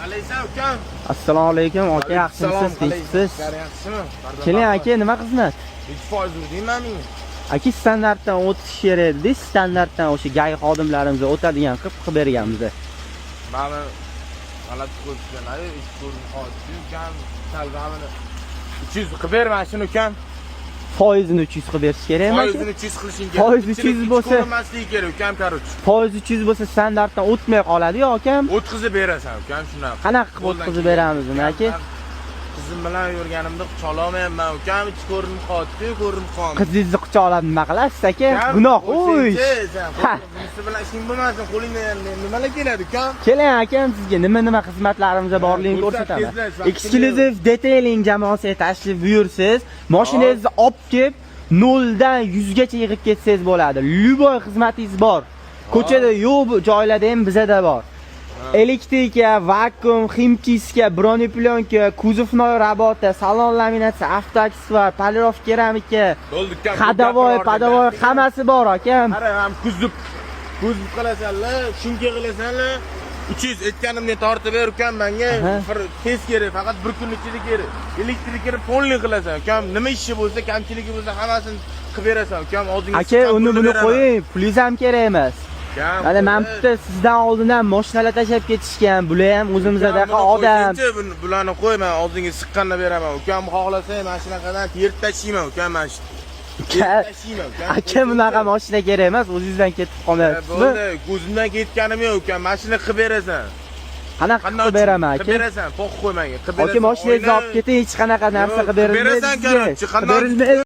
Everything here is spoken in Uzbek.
Alaysan ukam. Assalomu alaykum aka, yaxshimisiz, tinchsiz? Yaxshimi? Keling aka, nima xizmat? 3% urdingmi men? Aka standartdan o'tish kerak edi. Standartdan o'sha gay xodimlarimiz o'tadigan qilib berganmiz. Mana g'alati qo'yishgan. 3% hozir ukam, salvamini 300 qilib ber mana shuni ukam. Foizini 300 qilib berish kerakmi? Foizini 300 qilishing kerak. Foiz 300 bo'lsa, ko'rmasligi kerak ukam, karuch. foiz 300 bo'lsa standartdan o'tmay qoladi-yu akam. O'tkazib berasan ukam shunaqa. Qanaqa qilib o'tkazib beramiz uni aka? Qizim bilan yurganimda quchoqlamayapman ukam, ichi ko'rinib qoldi-ku, ko'rinib qoldi. Qizingizni quchoqlab nima qilasiz aka? Gunoh, o'y. Bunisi bilan ishing bo'lmasin, qo'lingdan nimalar keladi ukam? Keling akam, sizga nima xizmatlarimiz borligini ko'rsataman. Eksklyuziv detailing jamoasiga tashrif buyursiz, mashinangizni olib kelib 0 dan 100 gacha yig'ib ketsangiz bo'ladi. Lyuboy xizmatingiz bor. Ko'chada yo'q joylarda ham bizada bor. Elektrika, vakuum, ximkiska, broneplyonka, kuzovnoy rabota, salon laminatsiya, avtoaksessuar, polirovka keramika, xadovoy, padovoy hammasi bor akam. Qara, ham kuzov qilasanlar, shunga qilasanlar. 300 aytganimni tortib ber ukam menga. Tez kerak, faqat bir kun ichida kerak. Elektrikani polni qilasan ukam. Nima ishi bo'lsa, kamchiligi bo'lsa hammasini qilib berasan ukam. Oldinga aka, uni buni qo'ying, pulingiz ham kerak emas. Mana men bitta sizdan oldindan mashinalar tashab ketishgan. Bular ham o'zimizdaqa odam. Bularni qo'y, men oldinga siqqanni beraman. Ukam xohlasa mana shunaqadan yerib tashlayman ukam mana shu. Aka, bunaqa mashina kerak emas, o'zingizdan ketib qolmayapsizmi? Bo'ldi, ko'zimdan ketganim yo'q ukam. Mashina qilib berasan. Qanaqa qilib beraman aka? Qilib berasan, poq qo'y menga. Qilib berasan. Aka, mashinangizni olib keting, hech qanaqa narsa qilib bermaysiz. Berasan, qanday